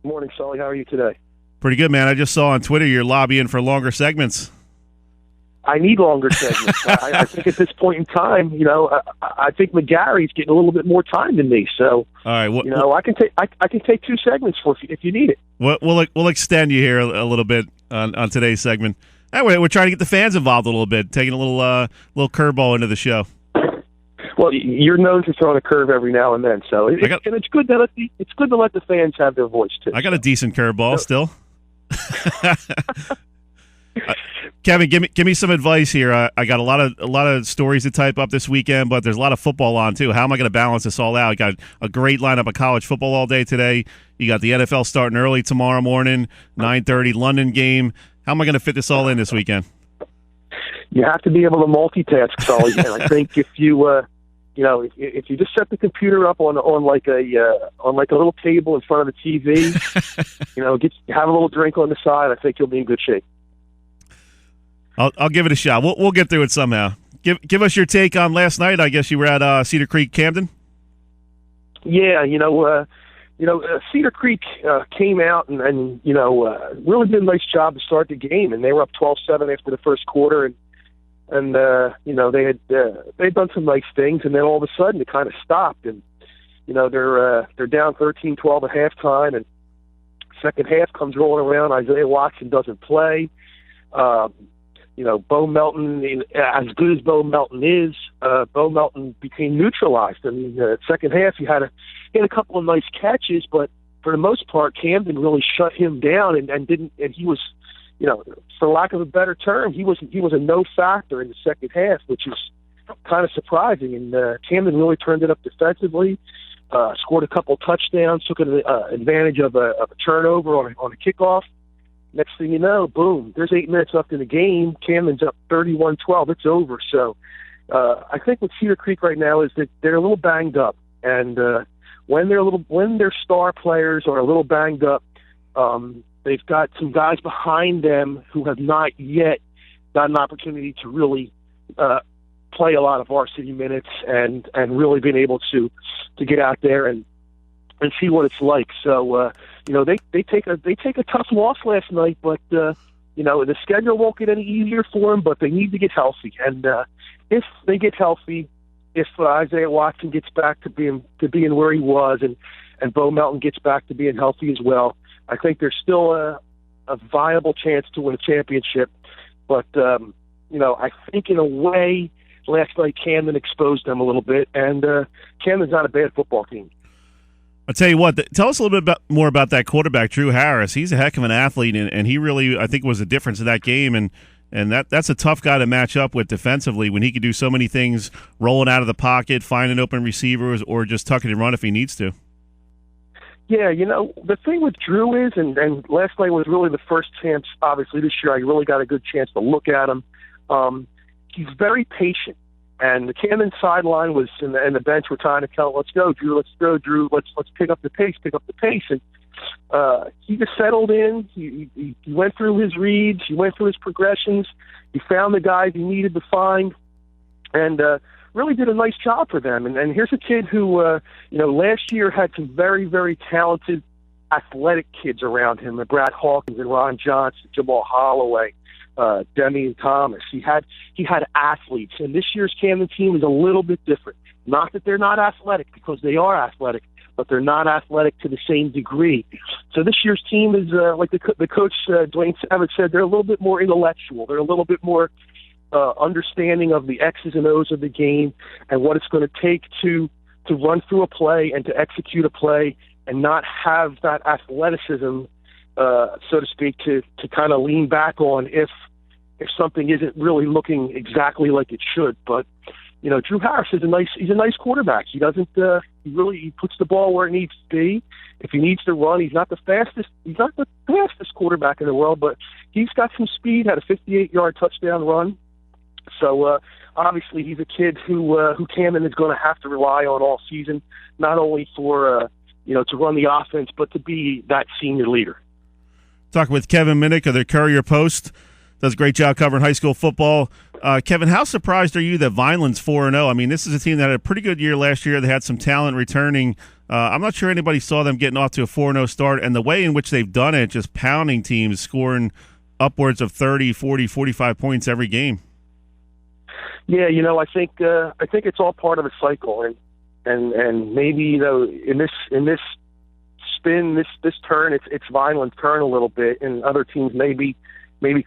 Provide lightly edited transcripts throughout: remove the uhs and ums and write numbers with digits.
Morning, Sully. How are you today? Pretty good, man. I just saw on Twitter you're lobbying for longer segments. I need longer segments. I think at this point in time, I think McGarry's getting a little bit more time than me. So, all right, I can take 2 segments if you need it. We'll extend you here a little bit on today's segment. Anyway, we're trying to get the fans involved a little bit, taking a little curveball into the show. Well, you're known for throwing a curve every now and then, so it's good to let the fans have their voice too. I got a decent curveball still. Kevin, give me some advice here. I got a lot of stories to type up this weekend, but there's a lot of football on too. How am I going to balance this all out? I got a great lineup of college football all day today. You got the NFL starting early tomorrow morning, 9:30 London game. How am I going to fit this all in this weekend? You have to be able to multitask, Sully. And I think if you if you just set the computer up on like a little table in front of the TV, have a little drink on the side, I think you'll be in good shape. I'll give it a shot. We'll get through it somehow. Give us your take on last night. I guess you were at Cedar Creek, Camden. Yeah, Cedar Creek came out and really did a nice job to start the game, and they were up 12-7 after the first quarter, and they'd done some nice things, and then all of a sudden it kind of stopped, and they're down 13-12 at halftime, and second half comes rolling around. Isaiah Watson doesn't play. Bo Melton, as good as Bo Melton is, Bo Melton became neutralized. I mean, second half he had a couple of nice catches, but for the most part, Camden really shut him down and he was, for lack of a better term, he was a no factor in the second half, which is kind of surprising. And Camden really turned it up defensively, scored a couple touchdowns, took advantage of a turnover on a kickoff. Next thing you know, boom, there's 8 minutes left in the game. Camden's up 31-12. It's over. So I think with Cedar Creek right now is that they're a little banged up. And when their star players are a little banged up, they've got some guys behind them who have not yet got an opportunity to really play a lot of varsity minutes and really been able to get out there and see what it's like. So they take a tough loss last night, but the schedule won't get any easier for them. But they need to get healthy, and if they get healthy, if Isaiah Watson gets back to being where he was, and Bo Melton gets back to being healthy as well, I think there's still a viable chance to win a championship. But I think in a way, last night Camden exposed them a little bit, and Camden's not a bad football team. I'll tell you what, tell us a little bit more about that quarterback, Drew Harris. He's a heck of an athlete, and he really, I think, was a difference in that game, and that's a tough guy to match up with defensively when he can do so many things, rolling out of the pocket, finding open receivers, or just tucking and run if he needs to. Yeah, the thing with Drew is, and last night was really the first chance, obviously, this year I really got a good chance to look at him. He's very patient. And the Camden sideline was, and the bench were trying to tell, let's go, Drew, let's pick up the pace. And he just settled in. He went through his reads. He went through his progressions. He found the guys he needed to find, and really did a nice job for them. And here's a kid who, last year had some very, very talented athletic kids around him, Brad Hawkins and Ron Johnson, Jamal Holloway, Demian Thomas. He had athletes, and this year's Camden team is a little bit different. Not that they're not athletic, because they are athletic, but they're not athletic to the same degree. So this year's team is, like the coach, Dwayne Savage, said, they're a little bit more intellectual. They're a little bit more understanding of the X's and O's of the game and what it's going to take to run through a play and to execute a play and not have that athleticism, so to speak, to kind of lean back on if something isn't really looking exactly like it should. But Drew Harris is he's a nice quarterback. He doesn't he puts the ball where it needs to be. If he needs to run, he's not the fastest quarterback in the world, but he's got some speed. Had a 58-yard touchdown run. So obviously he's a kid who Camden is going to have to rely on all season, not only for to run the offense, but to be that senior leader. Talking with Kevin Minnick of the Courier-Post. Does a great job covering high school football. Kevin, how surprised are you that Vineland's 4-0? I mean, this is a team that had a pretty good year last year. They had some talent returning. I'm not sure anybody saw them getting off to a 4-0 start, and the way in which they've done it, just pounding teams, scoring upwards of 30, 40, 45 points every game. Yeah, I think it's all part of a cycle, and maybe in this spin, this turn, it's Vineland's turn a little bit, and other teams maybe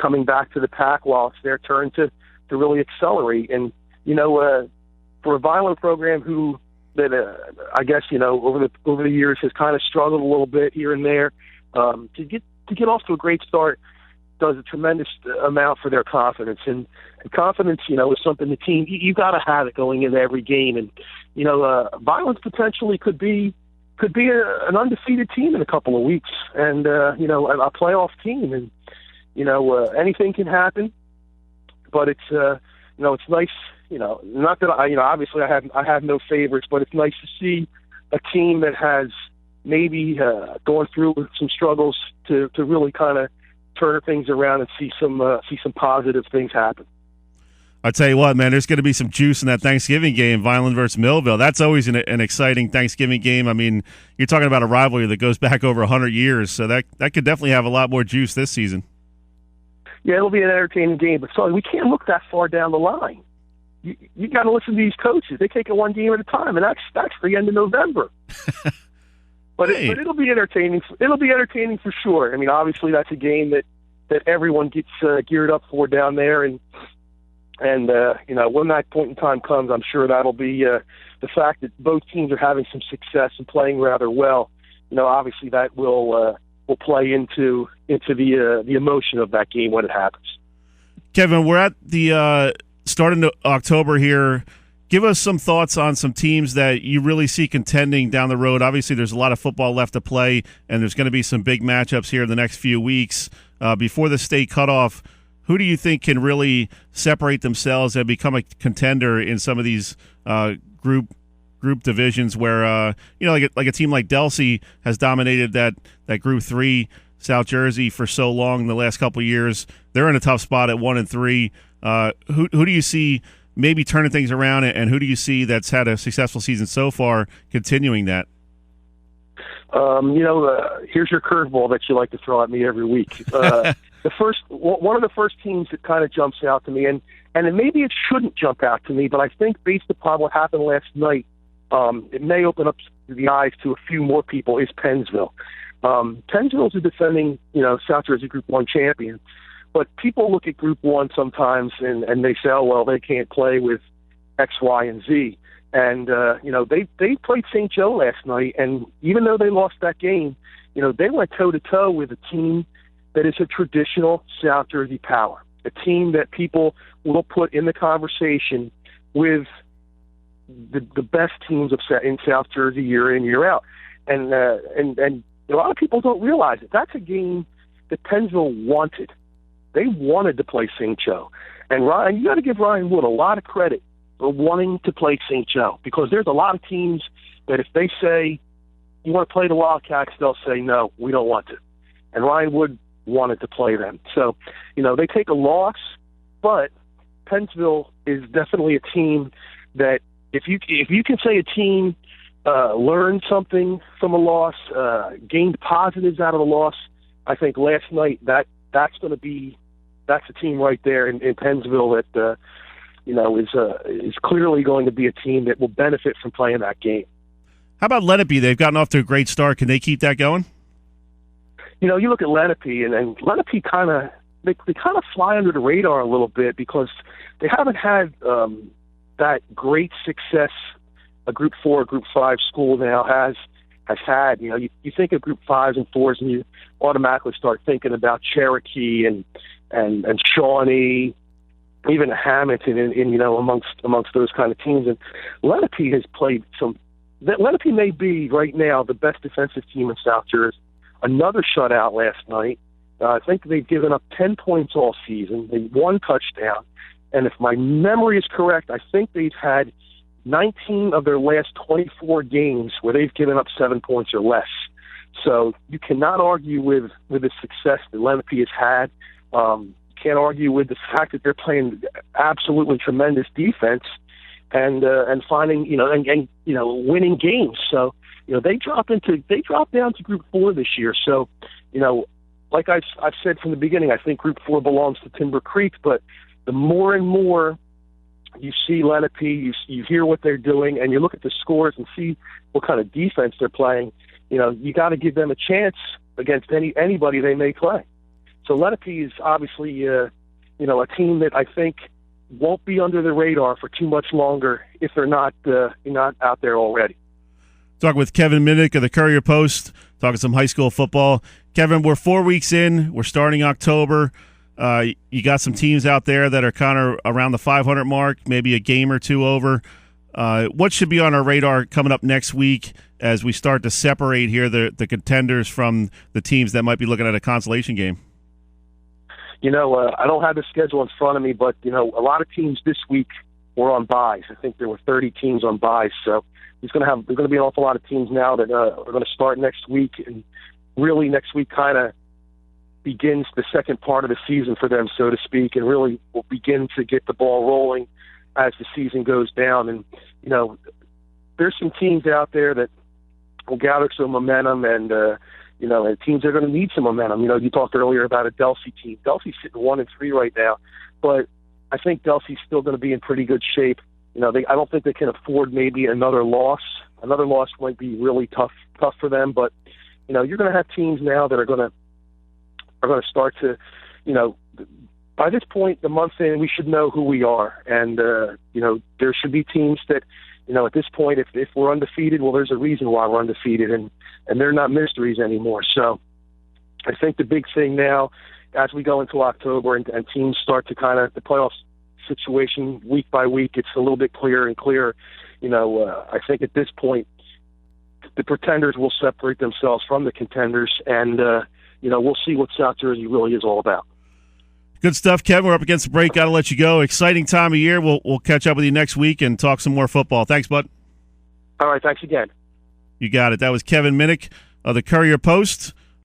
coming back to the pack while it's their turn to really accelerate. And for a Vineland program that I guess over the years has kind of struggled a little bit here and there, to get off to a great start does a tremendous amount for their confidence. And confidence, is something the team you got to have it going into every game. And Vineland potentially could be an undefeated team in a couple of weeks, and a playoff team. And anything can happen, but it's it's nice. Not that obviously I have no favorites, but it's nice to see a team that has maybe gone through some struggles to really kind of turn things around and see some positive things happen. I tell you what, man, there's going to be some juice in that Thanksgiving game, Vineland versus Millville. That's always an exciting Thanksgiving game. I mean, you're talking about a rivalry that goes back over 100 years, so that could definitely have a lot more juice this season. Yeah, it'll be an entertaining game, but we can't look that far down the line. You got to listen to these coaches. They take it one game at a time, and that's the end of November. But it'll be entertaining. It'll be entertaining for sure. I mean, obviously that's a game that everyone gets geared up for down there, and when that point in time comes, I'm sure that'll be the fact that both teams are having some success and playing rather well. Obviously that will play into the emotion of that game when it happens. Kevin, we're at the start of October here. Give us some thoughts on some teams that you really see contending down the road. Obviously, there's a lot of football left to play, and there's going to be some big matchups here in the next few weeks. Before the state cutoff, who do you think can really separate themselves and become a contender in some of these group divisions where, like a team like Delsea has dominated that Group 3 South Jersey for so long in the last couple of years? They're in a tough spot at 1-3. Who do you see maybe turning things around, and who do you see that's had a successful season so far continuing that? Here's your curveball that you like to throw at me every week. One of the first teams that kind of jumps out to me, and maybe it shouldn't jump out to me, but I think based upon what happened last night, it may open up the eyes to a few more people, is Pennsville. Pennsville's a defending, South Jersey Group 1 champion. But people look at Group 1 sometimes and they say, oh, well, they can't play with X, Y, and Z. And, they played St. Joe last night, and even though they lost that game, they went toe-to-toe with a team that is a traditional South Jersey power, a team that people will put in the conversation with the best teams in South Jersey year in, year out. And a lot of people don't realize it. That's a game that Pennsville wanted. They wanted to play St. Joe. And you got to give Ryan Wood a lot of credit for wanting to play St. Joe, because there's a lot of teams that if they say, you want to play the Wildcats, they'll say, no, we don't want to. And Ryan Wood wanted to play them. So, they take a loss, but Pennsville is definitely a team that if you can say a team learned something from a loss, gained positives out of a loss, I think last night that's a team right there in Pennsville that is clearly going to be a team that will benefit from playing that game. How about Lenape? They've gotten off to a great start. Can they keep that going? You look at Lenape, and Lenape kind of fly under the radar a little bit because they haven't had that great success a Group 4, Group 5 school now has had. You think of Group 5s and 4s, and you automatically start thinking about Cherokee and Shawnee, even Hamilton, in amongst those kind of teams. And Lenape has played some. Lenape may be right now the best defensive team in South Jersey. Another shutout last night. I think they've given up 10 points all season. They one touchdown, and if my memory is correct, I think they've had 19 of their last 24 games where they've given up 7 points or less. So you cannot argue with the success that Lenape has had. You can't argue with the fact that they're playing absolutely tremendous defense and finding, and winning games. So, they drop down to Group 4 this year. So, like I've said from the beginning, I think Group 4 belongs to Timber Creek, but the more and more you see Lenape, you hear what they're doing, and you look at the scores and see what kind of defense they're playing, you got to give them a chance against anybody they may play. So Lenape is obviously, a team that I think won't be under the radar for too much longer if they're not out there already. Talking with Kevin Minnick of the Courier-Post, talking some high school football. Kevin, we're 4 weeks in. We're starting October. You got some teams out there that are kind of around the 500 mark, maybe a game or two over. What should be on our radar coming up next week as we start to separate here the contenders from the teams that might be looking at a consolation game? I don't have the schedule in front of me, but, a lot of teams this week were on byes. I think there were 30 teams on byes. So there's going to be an awful lot of teams now that are going to start next week. And really next week kind of begins the second part of the season for them, so to speak, and really will begin to get the ball rolling as the season goes down. And, there's some teams out there that will gather some momentum and teams are going to need some momentum. You talked earlier about a Delsea team. Delsea's sitting 1-3 right now, but I think Delsea's still going to be in pretty good shape. I don't think they can afford maybe another loss. Another loss might be really tough for them, but you're going to have teams now that are going to start to, by this point, the month in, we should know who we are, and there should be teams that, at this point, if we're undefeated, well, there's a reason why we're undefeated, and they're not mysteries anymore. So I think the big thing now, as we go into October and teams start to kind of the playoff situation week by week, it's a little bit clearer and clearer. I think at this point, the pretenders will separate themselves from the contenders, and we'll see what South Jersey really is all about. Good stuff, Kevin. We're up against the break. Got to let you go. Exciting time of year. We'll catch up with you next week and talk some more football. Thanks, bud. All right, thanks again. You got it. That was Kevin Minnick of the Courier-Post.